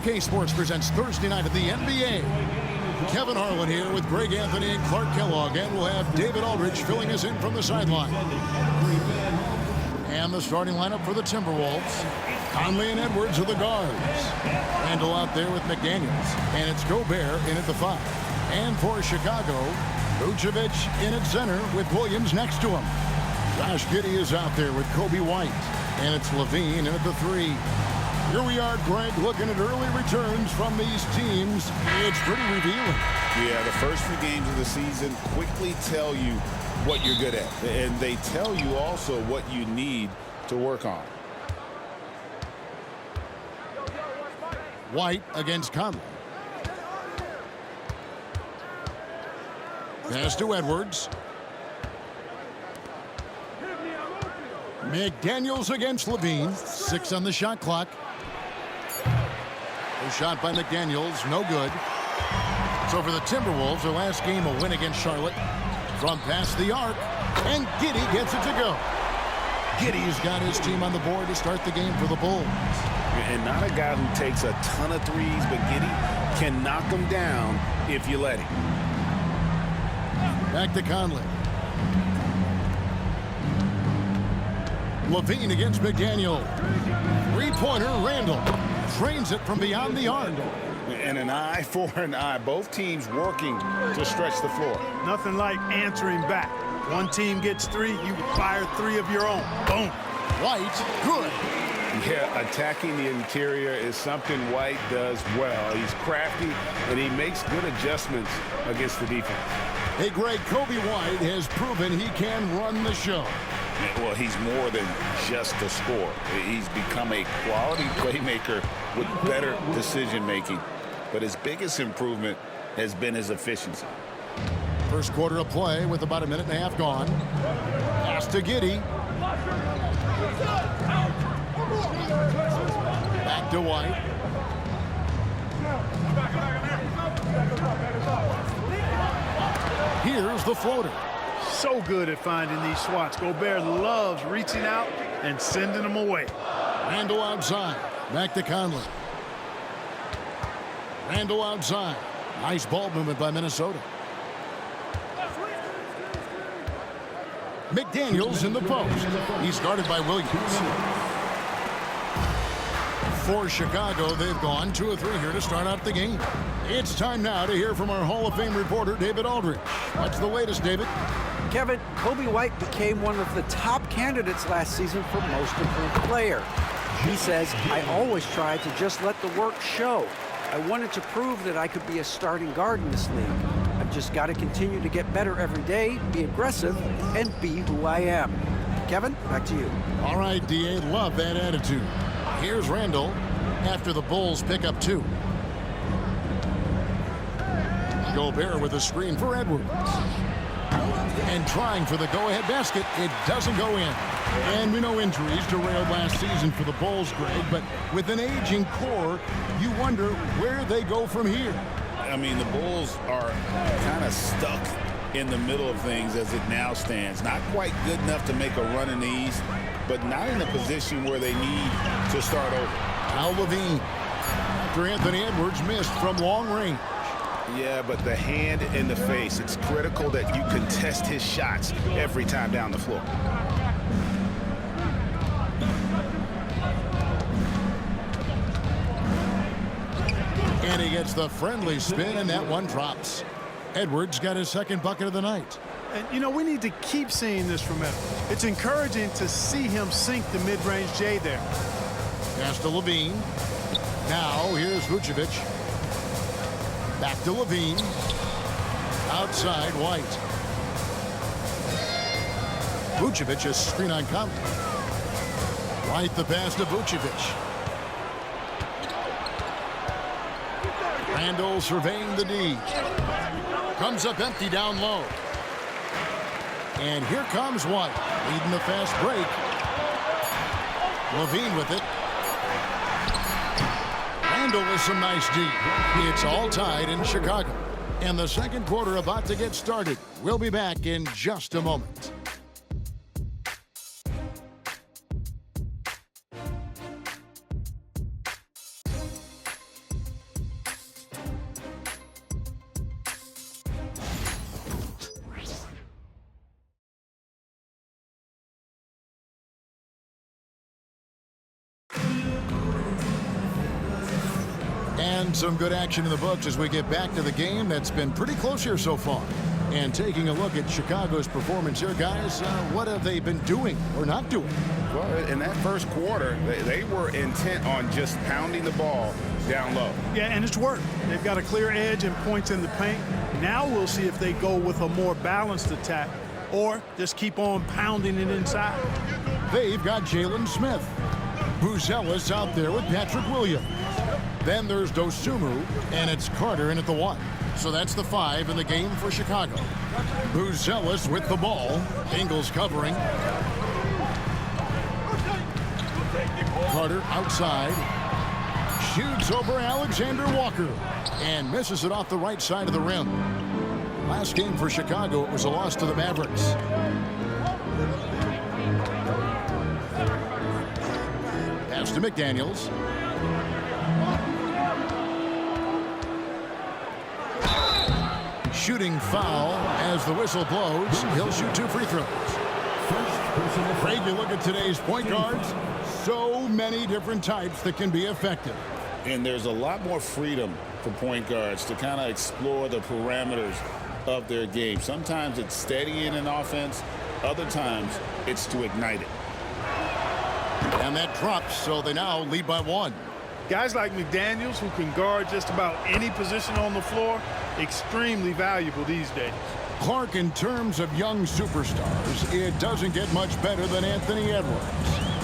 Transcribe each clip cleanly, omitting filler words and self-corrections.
K Sports presents Thursday night at the NBA. Kevin Harlan here with Greg Anthony and Clark Kellogg, and we'll have David Aldridge filling us in from the sideline. And the starting lineup for the Timberwolves. Conley and Edwards are the guards. Randall out there with McDaniels, and it's Gobert in at the 5. And for Chicago, Vucevic in at center with Williams next to him. Josh Giddey is out there with Kobe White, and it's Levine in at the 3. Here we are, Greg, looking at early returns from these teams. It's pretty revealing. Yeah, the first few games of the season quickly tell you what you're good at. And they tell you also what you need to work on. White against Conley. Pass to Edwards. McDaniels against Levine. 6 on the shot clock. A shot by McDaniels, no good. So for the Timberwolves, their last game a win against Charlotte. From past the arc, and Giddey gets it to go. Giddey's got his team on the board to start the game for the Bulls. And not a guy who takes a ton of threes, but Giddey can knock them down if you let him. Back to Conley. Levine against McDaniel. Three-pointer, Randall. Trains it from beyond the arc. And an eye for an eye. Both teams working to stretch the floor. Nothing like answering back. One team gets 3, you fire 3 of your own. Boom. White, good. Yeah, attacking the interior is something White does well. He's crafty, and he makes good adjustments against the defense. Hey, Greg, Kobe White has proven he can run the show. Well, he's more than just a scorer. He's become a quality playmaker with better decision-making. But his biggest improvement has been his efficiency. First quarter of play with about a minute and a half gone. Pass to Giddey. Back to White. Here's the floater. So good at finding these swats. Gobert loves reaching out and sending them away. Randall outside. Back to Conley. Randall outside. Nice ball movement by Minnesota. McDaniels in the post. He's guarded by Williams. For Chicago, they've gone 2 of 3 here to start out the game. It's time now to hear from our Hall of Fame reporter, David Aldridge. What's the latest, David? Kevin, Kobe White became one of the top candidates last season for Most Improved Player. He says, I always tried to just let the work show. I wanted to prove that I could be a starting guard in this league. I've just got to continue to get better every day, be aggressive, and be who I am. Kevin, back to you. All right, D.A., love that attitude. Here's Randall after the Bulls pick up 2. Gobert with a screen for Edwards. And trying for the go-ahead basket. It doesn't go in. And we know injuries derailed last season for the Bulls, Greg, but with an aging core, you wonder where they go from here. I mean, the Bulls are kind of stuck in the middle of things as it now stands. Not quite good enough to make a run in the East, but not in a position where they need to start over. Al Levine, after Anthony Edwards missed from long range. Yeah, but the hand in the face, it's critical that you contest his shots every time down the floor. And he gets the friendly spin, and that one drops. Edwards got his second bucket of the night. And, you know, we need to keep seeing this from Edwards. It's encouraging to see him sink the mid-range J there. Pass to Levine. Now, here's Vucevic. Back to Levine. Outside, White. Vucevic is screen on Conley. White the pass to Vucevic. Randall surveying the D. Comes up empty down low. And here comes White, leading the fast break. Levine with it. Randall with some nice D. It's all tied in Chicago. And the second quarter about to get started. We'll be back in just a moment. And some good action in the books as we get back to the game that's been pretty close here so far. And taking a look at Chicago's performance here, guys, what have they been doing or not doing? Well, in that first quarter, they were intent on just pounding the ball down low. Yeah, and it's worked. They've got a clear edge and points in the paint. Now we'll see if they go with a more balanced attack or just keep on pounding it inside. They've got Jalen Smith. Buzelis out there with Patrick Williams. Then there's Dosumu, and it's Carter in at the 1. So that's the 5 in the game for Chicago. Buzelis with the ball. Ingles covering. Carter outside. Shoots over Alexander Walker. And misses it off the right side of the rim. Last game for Chicago, it was a loss to the Mavericks. Pass to McDaniels. Shooting foul as the whistle blows. He'll shoot 2 free throws. Craig, you look at today's point guards, so many different types that can be effective. And there's a lot more freedom for point guards to kind of explore the parameters of their game. Sometimes it's steadying an offense. Other times it's to ignite it. And that drops, so they now lead by 1. Guys like McDaniels, who can guard just about any position on the floor, extremely valuable these days. Clark, in terms of young superstars, it doesn't get much better than Anthony Edwards.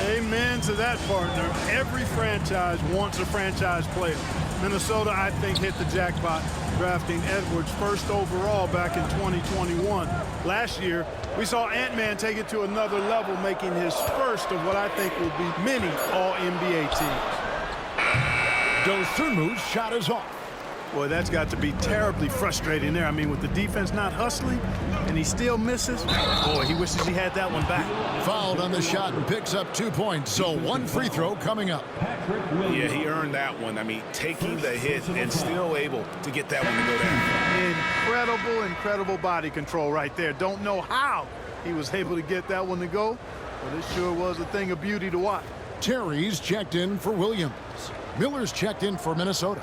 Amen to that, partner. Every franchise wants a franchise player. Minnesota, I think, hit the jackpot drafting Edwards first overall back in 2021. Last year, we saw Ant-Man take it to another level, making his first of what I think will be many All-NBA teams. Dosunmu's shot is off. Boy, that's got to be terribly frustrating there. I mean, with the defense not hustling and he still misses, boy, he wishes he had that one back. Fouled on the shot and picks up 2 points, so 1 free throw coming up. Yeah, he earned that one. I mean, taking the hit and still able to get that one to go down. Incredible body control right there. Don't know how he was able to get that one to go, but it sure was a thing of beauty to watch. Terry's checked in for Williams. Miller's checked in for Minnesota.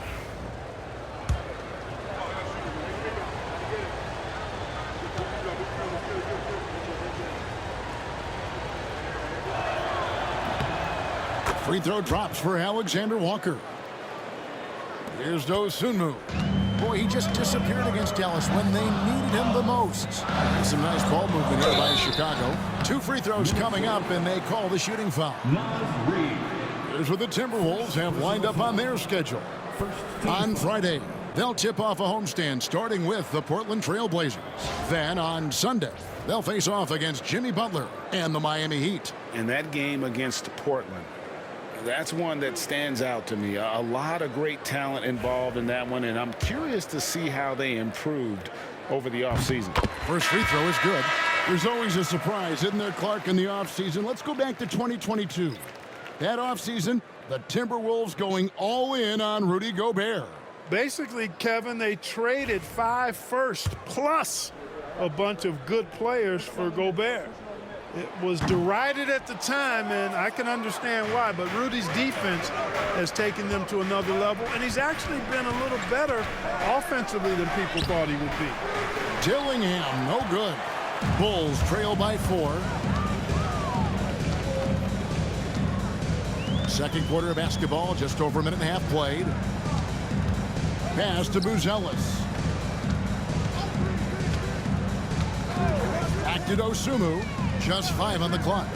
Free throw drops for Alexander Walker. Here's Dosunmu. Boy, he just disappeared against Dallas when they needed him the most. Some nice ball movement here by Chicago. 2 free throws coming up, and they call the shooting foul. Here's what the Timberwolves have lined up on their schedule. On Friday, they'll tip off a homestand starting with the Portland Trail Blazers. Then on Sunday, they'll face off against Jimmy Butler and the Miami Heat. And that game against Portland, that's one that stands out to me. A lot of great talent involved in that one, and I'm curious to see how they improved over the offseason. First free throw is good. There's always a surprise, isn't there, Clark, in the offseason? Let's go back to 2022. That offseason, the Timberwolves going all in on Rudy Gobert. Basically, Kevin, they traded 5 firsts plus a bunch of good players for Gobert. It was derided at the time, and I can understand why, but Rudy's defense has taken them to another level, and he's actually been a little better offensively than people thought he would be. Dillingham, no good. Bulls trail by 4. Second quarter of basketball, just over a minute and a half played. Pass to Buzelis. Back to Dosunmu. Just 5 on the clock.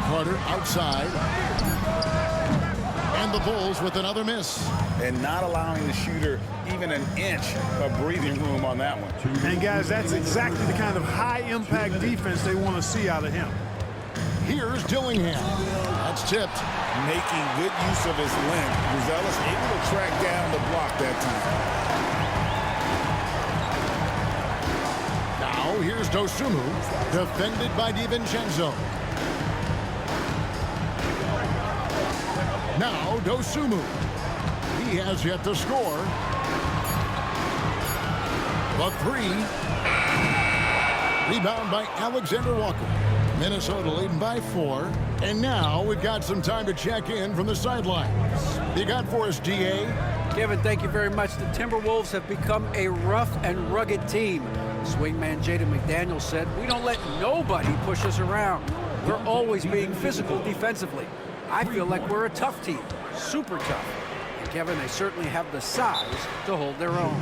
Carter outside. And the Bulls with another miss. And not allowing the shooter even an inch of breathing room on that one. And, guys, that's exactly the kind of high-impact defense they want to see out of him. Here's Dillingham. That's tipped. Making good use of his length. Buzelis able to track down the block that time. Now here's Dosunmu, defended by DiVincenzo. Now Dosunmu. He has yet to score. The 3. Rebound by Alexander Walker. Minnesota leading by 4. And now we've got some time to check in from the sidelines. You got for us, DA? Kevin, thank you very much. The Timberwolves have become a rough and rugged team. Swingman Jaden McDaniels said, "We don't let nobody push us around. We're always being physical defensively. I feel like we're a tough team, super tough." And Kevin, they certainly have the size to hold their own.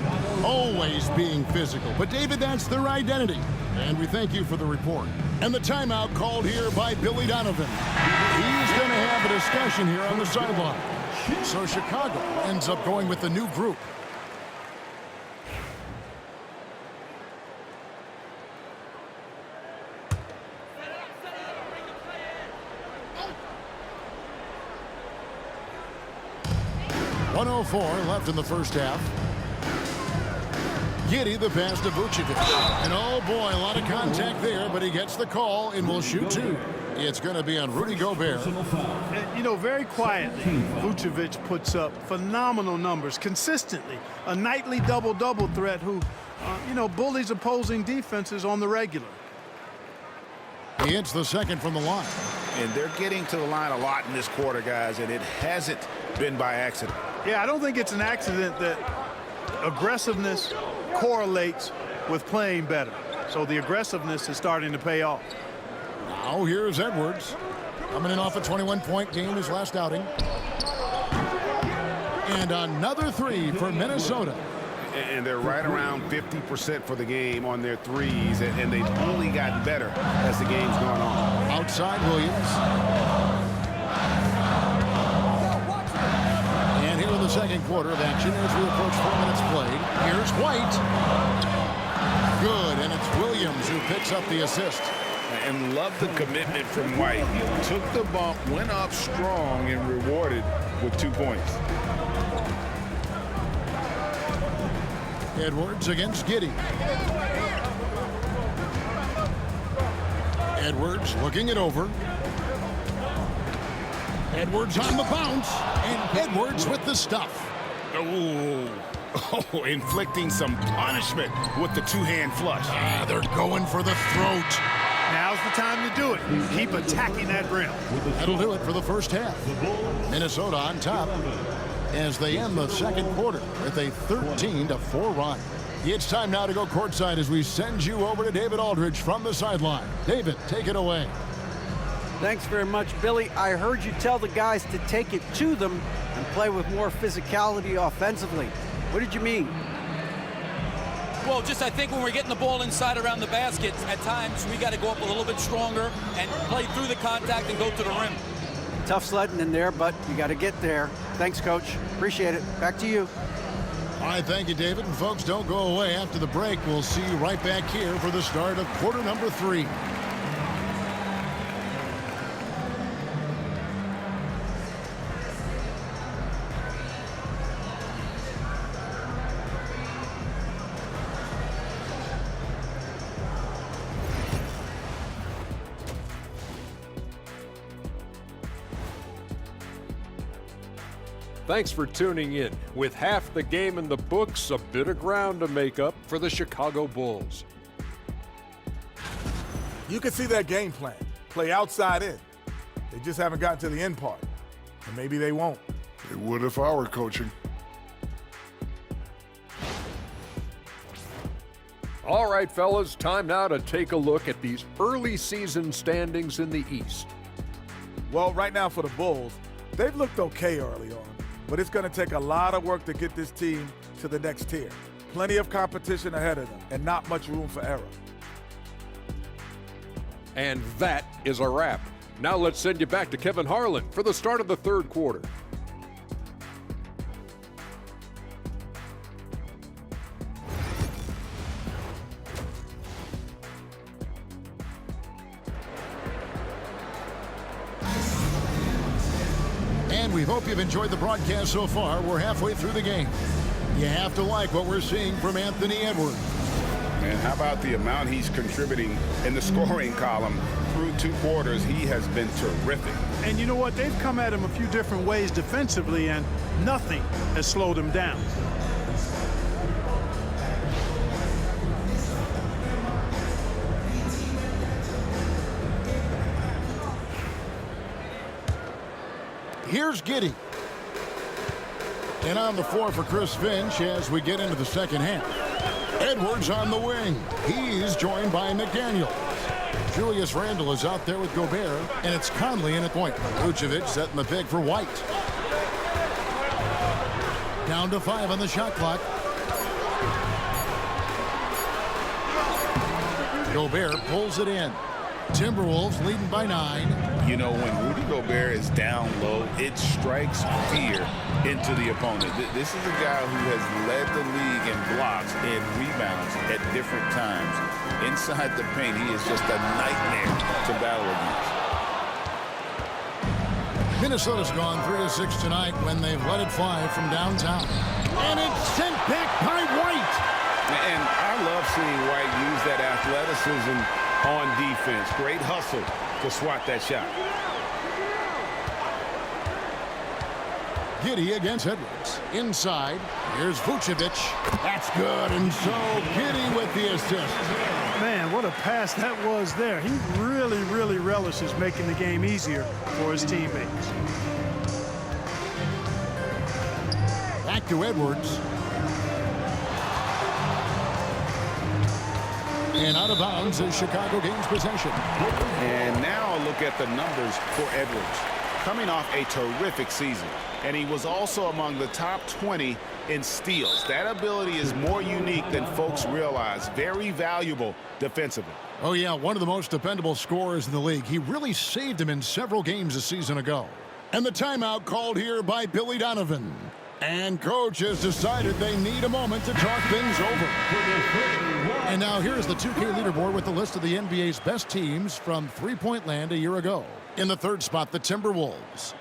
Always being physical. But, David, that's their identity. And we thank you for the report. And the timeout called here by Billy Donovan. He's going to have a discussion here on the sideline. So Chicago ends up going with the new group. .104 left in the first half. Giddy the pass to Vucevic. And oh boy, a lot of contact there, but he gets the call and will shoot 2. It's going to be on Rudy Gobert. And, you know, very quietly, Vucevic puts up phenomenal numbers consistently. A nightly double-double threat who, you know, bullies opposing defenses on the regular. He hits the second from the line. And they're getting to the line a lot in this quarter, guys, and it hasn't been by accident. Yeah, I don't think it's an accident that aggressiveness correlates with playing better. So the aggressiveness is starting to pay off. Now here's Edwards. Coming in off a 21-point game his last outing. And another 3 for Minnesota. And they're right around 50% for the game on their threes, and they've only gotten better as the game's gone on. Outside Williams. And here in the second quarter of action as we approach 4 minutes played. Here's White. Good, and it's Williams who picks up the assist. And love the commitment from White. He took the bump, went up strong, and rewarded with 2 points. Edwards against Giddy. Edwards looking it over. Edwards on the bounce, and Edwards with the stuff. Oh, inflicting some punishment with the two-hand flush. They're going for the throat. Now's the time to do it. Keep attacking that rim. That'll do it for the first half. Minnesota on top as they end the second quarter with a 13-4 run. It's time now to go courtside as we send you over to David Aldridge from the sideline. David, take it away. Thanks very much, Billy. I heard you tell the guys to take it to them and play with more physicality offensively. What did you mean? Well, just I think when we're getting the ball inside around the basket, at times we got to go up a little bit stronger and play through the contact and go to the rim. Tough sledding in there, but you got to get there. Thanks, Coach. Appreciate it. Back to you. All right, thank you, David. And folks, don't go away. After the break, we'll see you right back here for the start of quarter number 3. Thanks for tuning in. With half the game in the books, a bit of ground to make up for the Chicago Bulls. You can see that game plan. Play outside in. They just haven't gotten to the end part. And maybe they won't. It would if I were coaching. All right, fellas, time now to take a look at these early season standings in the East. Well, right now for the Bulls, they've looked okay early on. But it's going to take a lot of work to get this team to the next tier. Plenty of competition ahead of them and not much room for error. And that is a wrap. Now let's send you back to Kevin Harlan for the start of the third quarter. And we hope you've enjoyed the broadcast so far. We're halfway through the game. You have to like what we're seeing from Anthony Edwards. And how about the amount he's contributing in the scoring column? Through 2 quarters, he has been terrific. And you know what? They've come at him a few different ways defensively, and nothing has slowed him down. Here's Giddey. And on the floor for Chris Finch as we get into the second half. Edwards on the wing. He's joined by McDaniels. Julius Randle is out there with Gobert, and it's Conley in at point. Vucevic setting the pick for White. Down to 5 on the shot clock. Gobert pulls it in. Timberwolves leading by 9. You know, when Rudy Gobert is down low, it strikes fear into the opponent. This is a guy who has led the league in blocks and rebounds at different times. Inside the paint, he is just a nightmare to battle against. Minnesota's gone 3-6 tonight when they've led it 5 from downtown. And it's sent back by White. And I love seeing White use that athleticism on defense. Great hustle to swat that shot. Giddey against Edwards. Inside, here's Vucevic. That's good, and so Giddey with the assist. Man, what a pass that was there. He really, really relishes making the game easier for his teammates. Back to Edwards. And out of bounds as Chicago gains possession. And now a look at the numbers for Edwards. Coming off a terrific season. And he was also among the top 20 in steals. That ability is more unique than folks realize. Very valuable defensively. Oh, yeah, one of the most dependable scorers in the league. He really saved him in several games a season ago. And the timeout called here by Billy Donovan. And coach has decided they need a moment to talk things over. And now here's the 2K leaderboard with the list of the NBA's best teams from three-point land a year ago. In the third spot, the Timberwolves.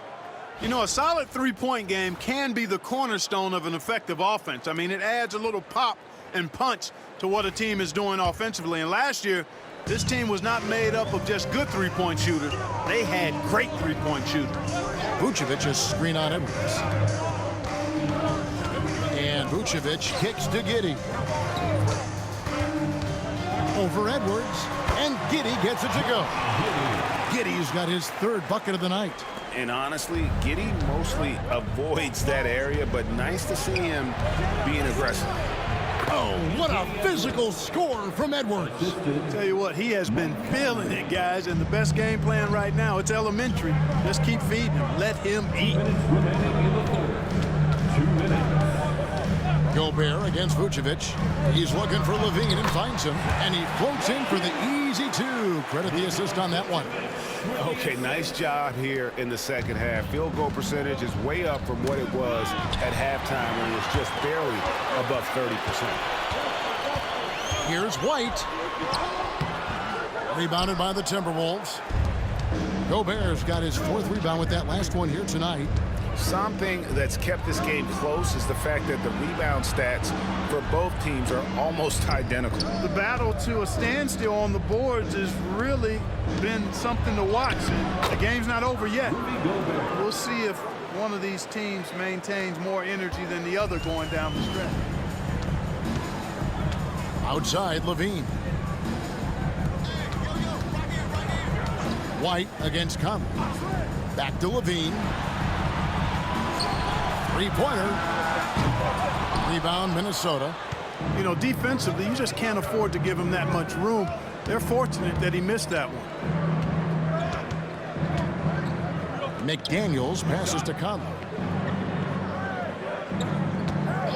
You know, a solid three-point game can be the cornerstone of an effective offense. I mean, it adds a little pop and punch to what a team is doing offensively. And last year, this team was not made up of just good three-point shooters. They had great three-point shooters. Vucevic's screen on Edwards. And Vucevic kicks to Giddey. Over Edwards, and Giddey gets it to go. Giddey's got his third bucket of the night. And honestly, Giddey mostly avoids that area, but nice to see him being aggressive. Oh, what a physical score from Edwards. Tell you what, he has been feeling it, guys, and the best game plan right now, it's elementary. Just keep feeding him. Let him eat. Gobert against Vucevic. He's looking for Levine and finds him, and he floats in for the easy 2. Credit the assist on that one. Okay, nice job here in the second half. Field goal percentage is way up from what it was at halftime when it was just barely above 30%. Here's White. Rebounded by the Timberwolves. Gobert's got his 4th rebound with that last one here tonight. Something that's kept this game close is the fact that the rebound stats for both teams are almost identical. The battle to a standstill on the boards has really been something to watch. And the game's not over yet. We'll see if one of these teams maintains more energy than the other going down the stretch. Outside, Levine. White against Conley. Back to Levine. Three-pointer. Rebound, Minnesota. You know, defensively, you just can't afford to give him that much room. They're fortunate that he missed that one. McDaniels passes to Conley.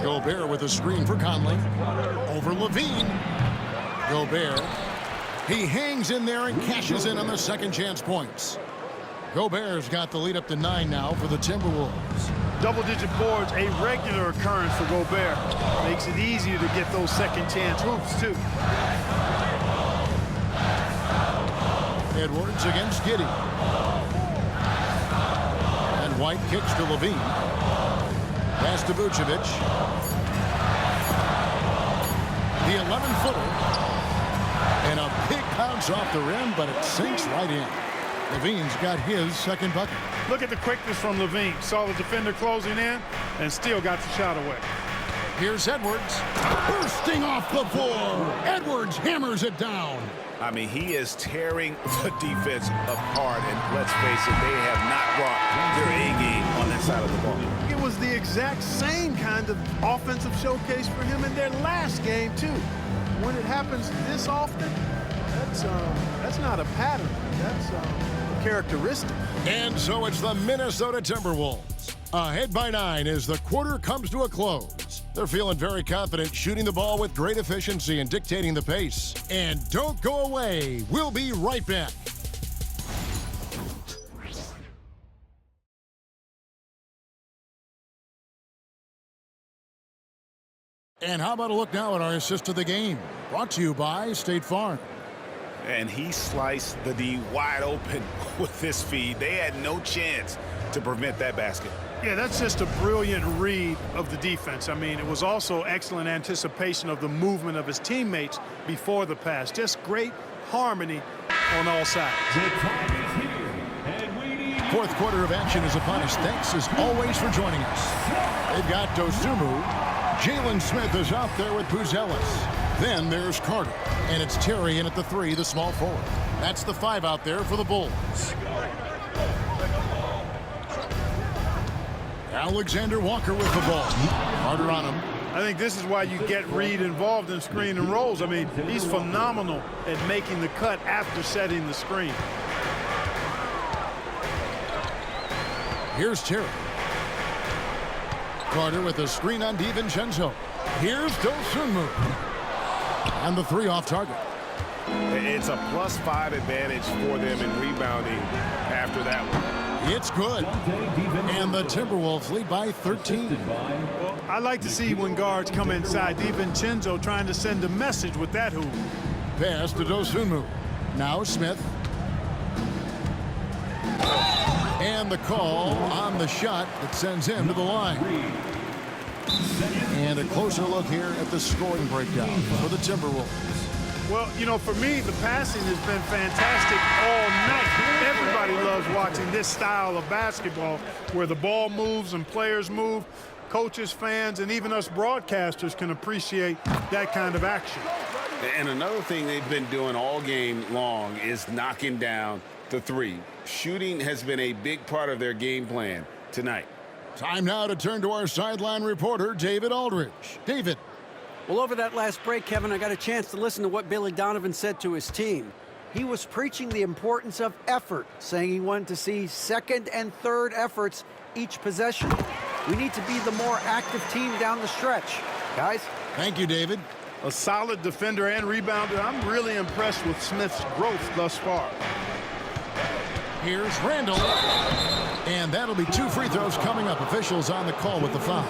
Gobert with a screen for Conley. Over Levine. Gobert. He hangs in there and cashes in on the second chance points. Gobert's got the lead up to 9 now for the Timberwolves. Double-digit boards, a regular occurrence for Gobert. Makes it easier to get those second chance hoops, too. Edwards against Giddey. And White kicks to Levine. Pass to Vucevic. The 11-footer. And a big bounce off the rim, but it sinks right in. Levine's got his second bucket. Look at the quickness from Levine. Saw the defender closing in and still got the shot away. Here's Edwards. Bursting off the floor. Edwards hammers it down. I mean, he is tearing the defense apart, and let's face it, they have not brought their A game on that side of the ball. It was the exact same kind of offensive showcase for him in their last game, too. When it happens this often, that's not a pattern. That's a characteristic. And so it's the Minnesota Timberwolves. Ahead by 9 as the quarter comes to a close. They're feeling very confident, shooting the ball with great efficiency and dictating the pace. And don't go away. We'll be right back. And how about a look now at our assist of the game? Brought to you by State Farm. And he sliced the D wide open with this feed. They had no chance to prevent that basket. Yeah, that's just a brilliant read of the defense. I mean, it was also excellent anticipation of the movement of his teammates before the pass. Just great harmony on all sides. Fourth quarter of action is upon us. Thanks as always for joining us. They've got Dosunmu. Jalen Smith is out there with Buzelis. Then there's Carter. And it's Terry in at the 3, the small forward. That's the 5 out there for the Bulls. Alexander Walker with the ball. Carter on him. I think this is why you get Reed involved in screen and rolls. I mean, he's phenomenal at making the cut after setting the screen. Here's Terry. Carter with a screen on DiVincenzo. Here's Dosunmu. And the 3 off target. It's a +5 advantage for them in rebounding after that one. It's good. And the Timberwolves lead by 13. Well, I like to see when guards come inside. DiVincenzo trying to send a message with that hoop. Pass to Dosunmu. Now Smith. And the call on the shot that sends him to the line. And a closer look here at the scoring breakdown for the Timberwolves. Well, you know, for me, the passing has been fantastic all night. Everybody loves watching this style of basketball where the ball moves and players move. Coaches, fans, and even us broadcasters can appreciate that kind of action. And another thing they've been doing all game long is knocking down the 3. Shooting has been a big part of their game plan tonight. Time now to turn to our sideline reporter, David Aldridge. David. Well, over that last break, Kevin, I got a chance to listen to what Billy Donovan said to his team. He was preaching the importance of effort, saying he wanted to see second and third efforts each possession. We need to be the more active team down the stretch. Guys? Thank you, David. A solid defender and rebounder. I'm really impressed with Smith's growth thus far. Here's Randall. And that'll be 2 free throws coming up. Officials on the call with the foul.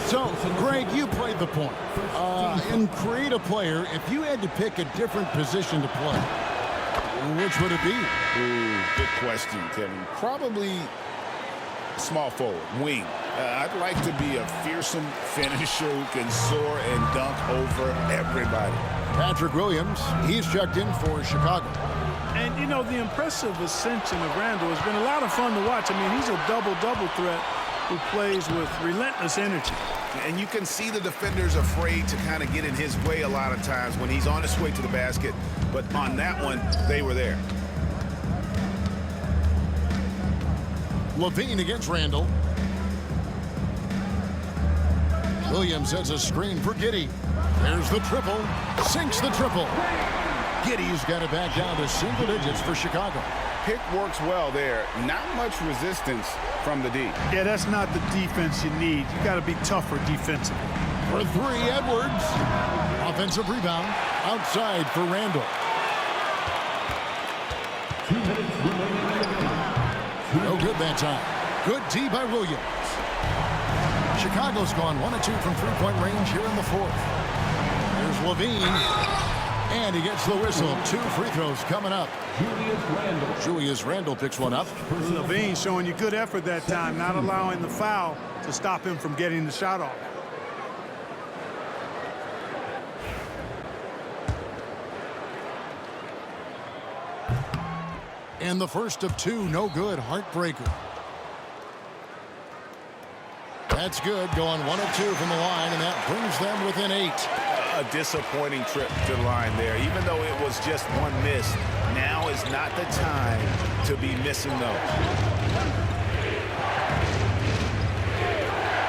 So, Greg, you played the point. In create a player, if you had to pick a different position to play, which would it be? Ooh, good question, Kevin. Probably small forward, wing. I'd like to be a fearsome finisher who can soar and dunk over everybody. Patrick Williams, he's checked in for Chicago. And, you know, the impressive ascension of Randall has been a lot of fun to watch. I mean, he's a double-double threat who plays with relentless energy. And you can see the defenders afraid to kind of get in his way a lot of times when he's on his way to the basket. But on that one, they were there. Levine against Randall. Williams has a screen for Giddey. There's the triple. Sinks the triple. Giddey's got it back down to single digits for Chicago. Pick works well there. Not much resistance from the D. Yeah, that's not the defense you need. You got to be tougher defensively. For 3, Edwards. Offensive rebound. Outside for Randall. 2 minutes remaining. No good that time. Good D by Williams. Chicago's gone 1 of 2 from 3-point range here in the 4th. There's Levine. And he gets the whistle. 2 free throws coming up. Julius Randle picks one up. Levine showing you good effort that time, not allowing the foul to stop him from getting the shot off. And the first of 2, no good. Heartbreaker. That's good. Going 1 of 2 from the line, and that brings them within 8. a disappointing trip to the line there. Even though it was just one miss, now is not the time to be missing those.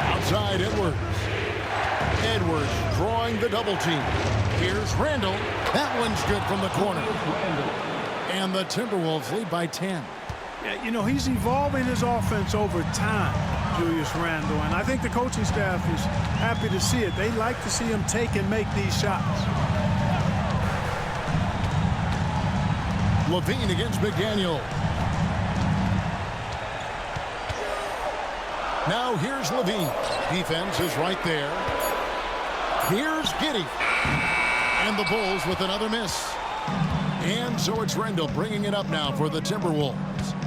Outside Edwards. Edwards drawing the double team. Here's Randall. That one's good from the corner. And the Timberwolves lead by 10. Yeah, you know, he's evolving his offense over time, Julius Randle, and I think the coaching staff is happy to see it. They like to see him take and make these shots. Levine against McDaniel. Now here's Levine. Defense is right there. Here's Giddey. And the Bulls with another miss. And so it's Randall bringing it up now for the Timberwolves.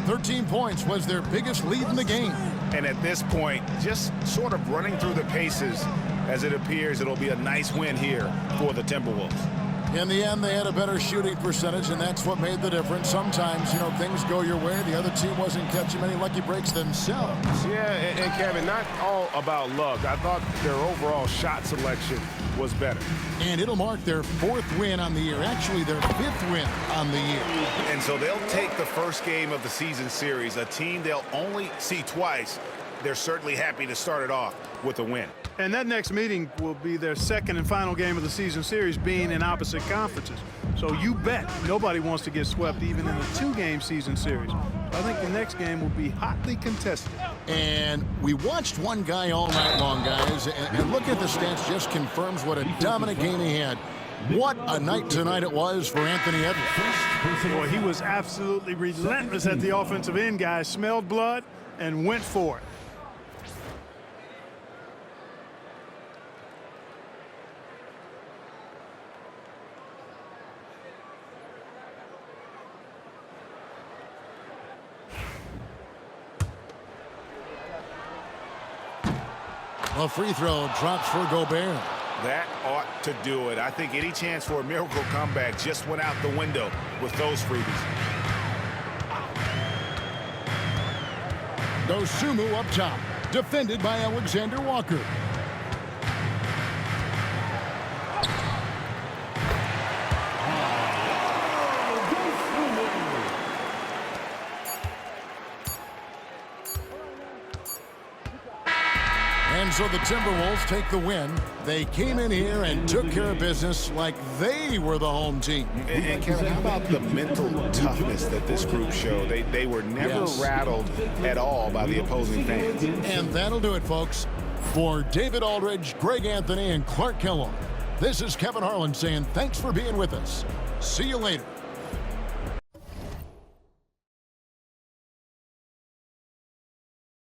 13 points was their biggest lead in the game. And at this point, just sort of running through the paces, as it appears it'll be a nice win here for the Timberwolves. In the end, they had a better shooting percentage, and that's what made the difference. Sometimes, you know, things go your way. The other team wasn't catching many lucky breaks themselves. Yeah, and Kevin, not all about luck. I thought their overall shot selection was better. And it'll mark their 4th win on the year. Actually, their 5th win on the year. And so they'll take the first game of the season series, a team they'll only see twice. They're certainly happy to start it off with a win. And that next meeting will be their second and final game of the season series, being in opposite conferences. So you bet nobody wants to get swept even in a 2-game season series. I think the next game will be hotly contested. And we watched one guy all night long, guys, and look at the stats, just confirms what a dominant game he had. What a night tonight it was for Anthony Edwards. Boy, he was absolutely relentless at the offensive end, guys. Smelled blood and went for it. A free throw drops for Gobert. That ought to do it. I think any chance for a miracle comeback just went out the window with those freebies. Dosunmu up top, defended by Alexander Walker. And so the Timberwolves take the win. They came in here and took care of business like they were the home team. And Kevin, how about the mental toughness that this group showed? They were never rattled at all by the opposing fans. And that'll do it, folks. For David Aldridge, Greg Anthony, and Clark Kellogg, this is Kevin Harlan saying thanks for being with us. See you later.